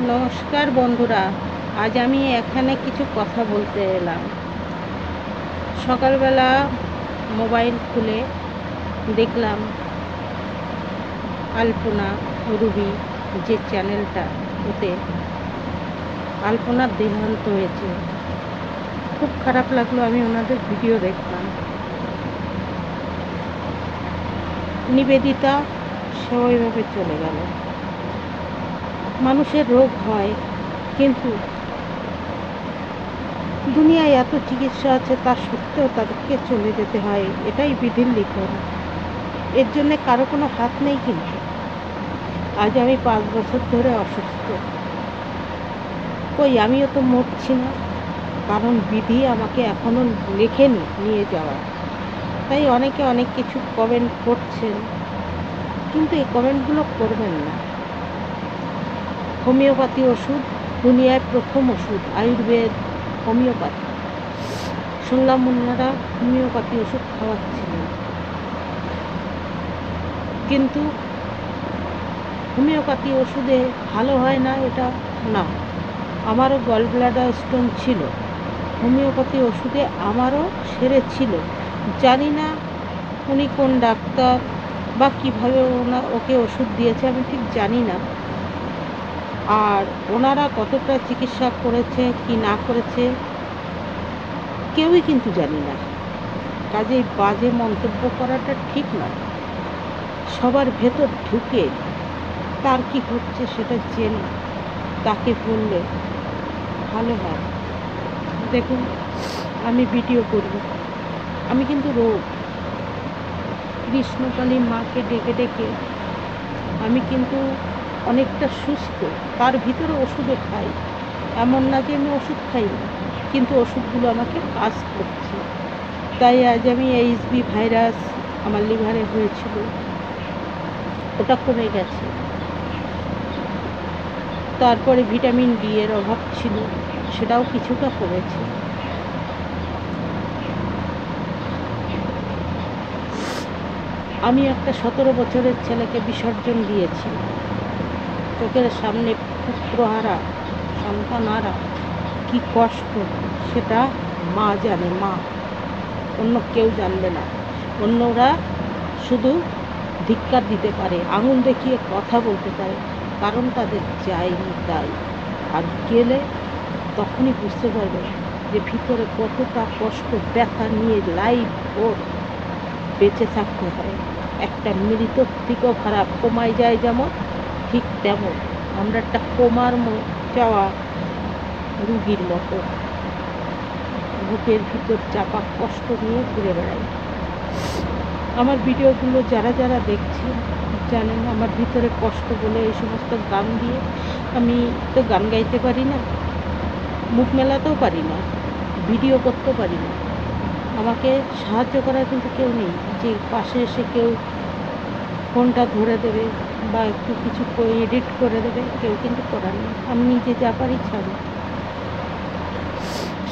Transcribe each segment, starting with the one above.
নমস্কার বন্ধুরা, আজ আমি এখানে কিছু কথা বলতে এলাম। সকালবেলা মোবাইল খুলে দেখলাম আলপনা রুবি যে চ্যানেলটা, ওতে আলপনার দেহান্ত হয়েছে। খুব খারাপ লাগলো, আমি ওনাদের ভিডিও দেখলাম। নিবেদিতা সে ওইভাবে চলে গেল। মানুষের রোগ হয়, কিন্তু দুনিয়ায় এত চিকিৎসা আছে, তার সত্ত্বেও তাদেরকে চলে যেতে হয়। এটাই বিধির লিখন। এর জন্যে কারো কোনো হাত নেই। কিন্তু আজ আমি 5 বছর ধরে অসুস্থ। কই, আমিও তো মরছি না, কারণ বিধি আমাকে এখনো লেখেনি নিয়ে যাওয়া। তাই অনেকে অনেক কিছু কমেন্ট করছেন, কিন্তু এই কমেন্টগুলো করবেন না। হোমিওপ্যাথি ওষুধ দুনিয়ায় প্রথম ওষুধ, আয়ুর্বেদ, হোমিওপ্যাথি। শুনলাম ওনারা হোমিওপ্যাথি ওষুধ খাওয়াচ্ছিলেন, কিন্তু হোমিওপ্যাথি ওষুধে ভালো হয় না এটা না। আমারও গল ব্লাডার স্টোন ছিল, হোমিওপ্যাথি ওষুধে আমারও সেরেছিল। জানি না উনি কোন ডাক্তার বা কীভাবে ওকে ওষুধ দিয়েছে, আমি ঠিক জানি না। আর ওনারা কতটা চিকিৎসা করেছে কি না করেছে কেউই কিন্তু জানি না। কাজেই বাজে মন্তব্য করাটা ঠিক নয়। সবার ভেতর ঢুকে তার কি হচ্ছে সেটা জেনে তাকে বললে ভালো হয়। দেখুন, আমি ভিডিও করি, আমি কিন্তু রোগ কৃষ্ণকালী মাকে ডেকে ডেকে আমি কিন্তু অনেকটা সুস্থ। তার ভিতরে ওষুধও খাই, এমন না যে আমি ওষুধ খাই না, কিন্তু ওষুধগুলো আমাকে কাজ করছে। তাই আজ আমি HB ভাইরাস আমার লিভারে হয়েছিল, ওটা কমে গেছে। তারপরে ভিটামিন ডি এর অভাব ছিল, সেটাও কিছুটা কমেছে। আমি একটা 17 বছরের ছেলেকে বিসর্জন দিয়েছি। চোখের সামনে পুত্রহারা সন্তানহারা কি কষ্ট, সেটা মা জানে, মা, অন্য কেউ জানবে না। অন্যরা শুধু ধিক্কার দিতে পারে, আঙুল দেখিয়ে কথা বলতে পারে, কারণ তাদের যায়নি তাই। আর গেলে তখনই বুঝতে পারবে যে ভিতরে কতটা কষ্ট ব্যথা নিয়ে লাইফ ওর বেঁচে থাকতে হয়। একটা মৃত্যুর থেকেও খারাপ, কমায় যায় যেমন, ঠিক তেমন আমরা একটা কোমার যাওয়া রুগীর মতো বুকের ভিতর চাপা কষ্ট নিয়ে ঘুরে বেড়াই। আমার ভিডিওগুলো যারা যারা দেখছেন জানেন, আমার ভিতরে কষ্ট বলে এই সমস্ত গান দিয়ে, আমি তো গান গাইতে পারি না, মুখ মেলাতেও পারি না, ভিডিও করতেও পারি না। আমাকে সাহায্য করার কিন্তু কেউ নেই, যে পাশে এসে কেউ ফোনটা ধরে দেবে বা একটু কিছু এডিট করে দেবে, কেউ কিন্তু করার নেই। আমি নিজে যা পারি ছাড়ি।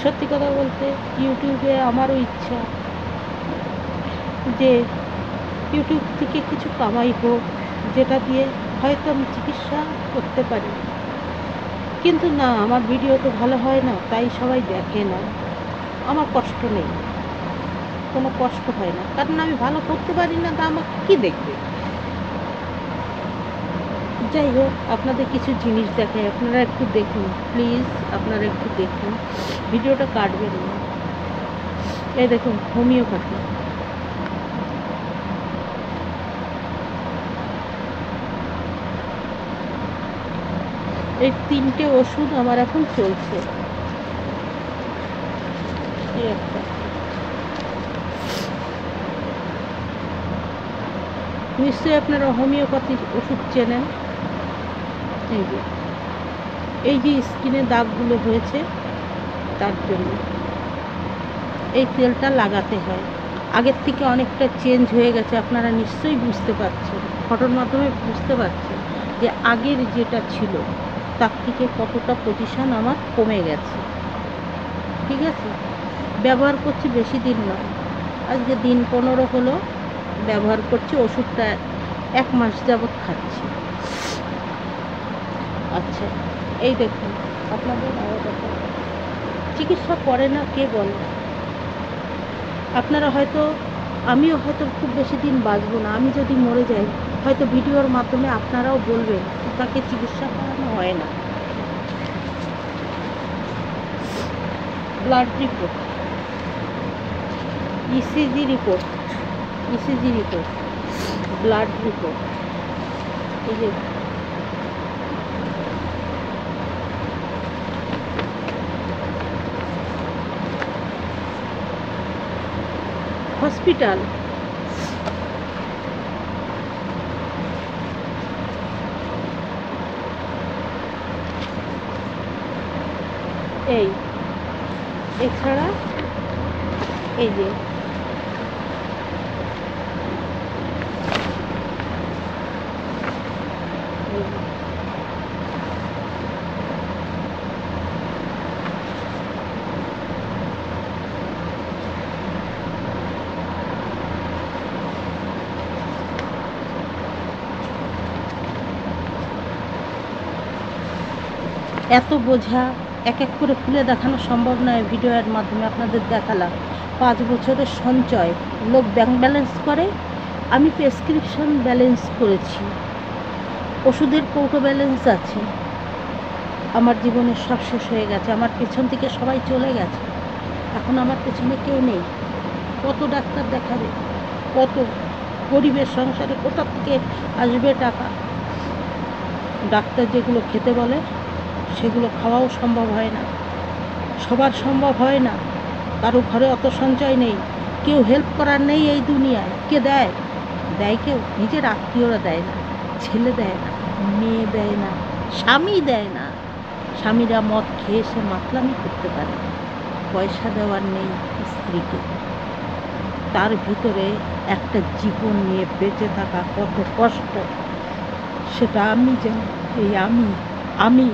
সত্যি কথা বলতে, ইউটিউবে আমারও ইচ্ছা যে ইউটিউব থেকে কিছু কামাই হোক, যেটা দিয়ে হয়তো আমি চিকিৎসা করতে পারি। কিন্তু না, আমার ভিডিও তো ভালো হয় না, তাই সবাই দেখে না। আমার কষ্ট নেই, কোনো কষ্ট হয় না, কারণ আমি ভালো করতে পারি না, তা আমাকে কী দেখবে। যাই হোক, আপনাদের কিছু জিনিস দেখায়, আপনারা একটু দেখুন প্লিজ, আপনারা একটু দেখুন, ভিডিওটা কাটবেন না। এই দেখুন হোমিওপ্যাথি, এই 3টে ওষুধ আমার এখন চলছে। এই একটা, নিশ্চয়ই আপনারা হোমিওপ্যাথির ওষুধ চেনেন। এই যে স্কিনে দাগগুলো হয়েছে, তার জন্য এই তেলটা লাগাতে হয়। আগের থেকে অনেকটা চেঞ্জ হয়ে গেছে, আপনারা নিশ্চয়ই বুঝতে পারছেন, ফটোর মাধ্যমে বুঝতে পারছেন যে আগের যেটা ছিল তার থেকে কতটা পজিশন আমার কমে গেছে। ঠিক আছে, ব্যবহার করছি বেশি দিন নয়, আজকে দিন 15 হলো ব্যবহার করছি। ওষুধটা 1 মাস যাবৎ খাচ্ছি। আচ্ছা, এই দেখুন আপনাদের চিকিৎসা করে না কে বলে? আপনারা হয়তো, আমিও হয়তো খুব বেশি দিন বাঁচবো না, আমি যদি মরে যাই হয়তো ভিডিওর মাধ্যমে আপনারাও বলবেন তাকে চিকিৎসা করানো হয় না। Blood report, ECG report, blood report, এই যে হসপিটাল, এই এছাড়া এই যে এত বোঝা এক এক করে খুলে দেখানো সম্ভব নয়, ভিডিওর মাধ্যমে আপনাদের দেখালাম। 5 বছরের সঞ্চয় লোক ব্যাংক ব্যালেন্স করে, আমি প্রেসক্রিপশন ব্যালেন্স করেছি, ওষুধের কৌটো ব্যালেন্স আছে। আমার জীবনের সব শেষ হয়ে গেছে, আমার পেছন থেকে সবাই চলে গেছে, এখন আমার পেছনে কেউ নেই। কত ডাক্তার দেখাবে, কত গরিবের সংসারে কোথা থেকে আসবে টাকা? ডাক্তার যেগুলো খেতে বলে সেগুলো খাওয়াও সম্ভব হয় না, সবার সম্ভব হয় না, কারো ঘরে অত সঞ্চয় নেই, কেউ হেল্প করার নেই এই দুনিয়ায়। কে দেয়? দেয় কেউ? নিজের আত্মীয়রা দেয় না, ছেলে দেয় না, মেয়ে দেয় না, স্বামী দেয় না। স্বামীরা মদ খেয়ে সে মাতলামি করতে পারে, পয়সা দেওয়ার নেই স্ত্রীকে। তার ভিতরে একটা জীবন নিয়ে বেঁচে থাকা কত কষ্ট, সেটা আমি জানি। এই আমি আমি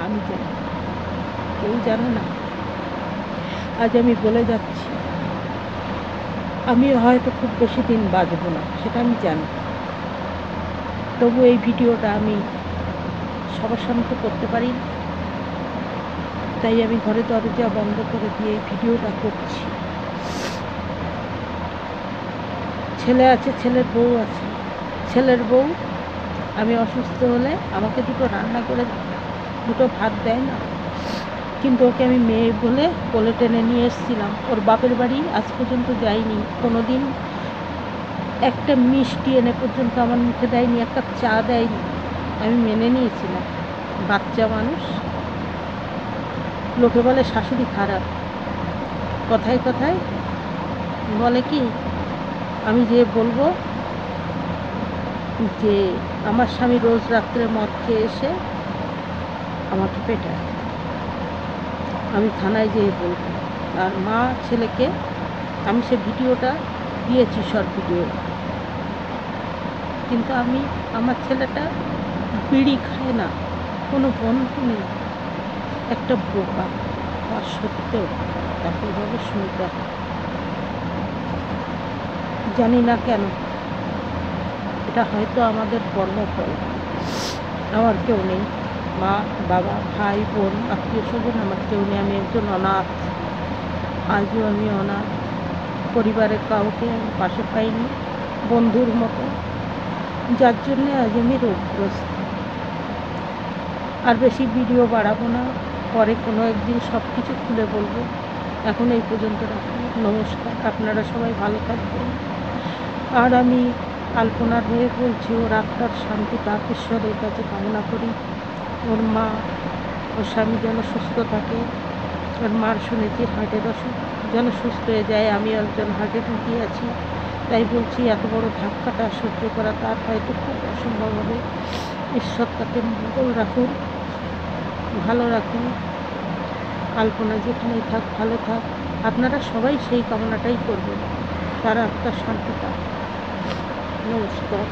আমি জানি, কেউ জানে না। আজ আমি বলে যাচ্ছি, আমিও হয়তো খুব বেশি দিন বাঁচব না, সেটা আমি জানি। তবু এই ভিডিওটা আমি সবার সামনে করতে পারি না, তাই আমি ঘরে দরজা বন্ধ করে দিয়ে এই ভিডিওটা করছি। ছেলে আছে, ছেলের বউ আছে। ছেলের বউ আমি অসুস্থ হলে আমাকে দুটো রান্না করে দুটো ভাত দেয় না, কিন্তু ওকে আমি মেয়ে বলে কোলে টেনে নিয়ে এসেছিলাম। ওর বাপের বাড়ি আজ পর্যন্ত যাইনি, কোনো দিন একটা মিষ্টি এনে পর্যন্ত আমার মুখে দেয়নি, একটা চা দেয়নি। আমি মেনে নিয়েছিলাম, বাচ্চা মানুষ। লোকে বলে শাশুড়ি খারাপ, কথায় কথায় বলে কি, আমি যে বলবো যে আমার স্বামী রোজ রাত্রে মদ খেয়ে এসে আমাকে পেটায়, আমি থানায় যেয়ে বলবো। আর মা ছেলেকে, আমি সে ভিডিওটা দিয়েছি, শর্ট ভিডিও, কিন্তু আমি, আমার ছেলেটা বিড়ি খায় না, কোনো বন্ধু নেই, একটা বোকা। আর সত্ত্বেও তাকে এভাবে শুনতে হয়, জানি না কেন। এটা হয়তো আমাদের কর্মফল। আমার কেউ নেই, মা বাবা ভাই বোন আত্মীয় স্বজন আমার কেউ নেই, আমি একজন অনাথ। আজও আমি অনাথ, পরিবারের কাউকে আমি পাশে পাইনি বন্ধুর মতো, যার জন্যে আজ আমি রোগগ্রস্ত। আর বেশি ভিডিও বাড়াবো না, পরে কোনো একদিন সব কিছু খুলে বলবো। এখন এই পর্যন্ত রাখি, নমস্কার, আপনারা সবাই ভালো থাকবেন। আর আমি আলপনার হয়ে বলছি, ওর আত্মার শান্তি পাক ঈশ্বরের কাছে কামনা করি। ওর মা, ওর স্বামী যেন সুস্থ থাকে। ওর মার শুনেছি হার্টের অসুখ, যেন সুস্থ হয়ে যায়। আমি একজন হার্টের রুগী আছি, তাই বলছি এত বড় ধাক্কাটা সহ্য করা তার হয়তো খুব অসম্ভব হবে। ঈশ্বর তাকে মঙ্গল রাখুন, ভালো রাখুন। আলপনা যেখানেই থাক ভালো থাক, আপনারা সবাই সেই কামনাটাই করবেন, তার আত্মার শান্তি পাক। নমস্কার।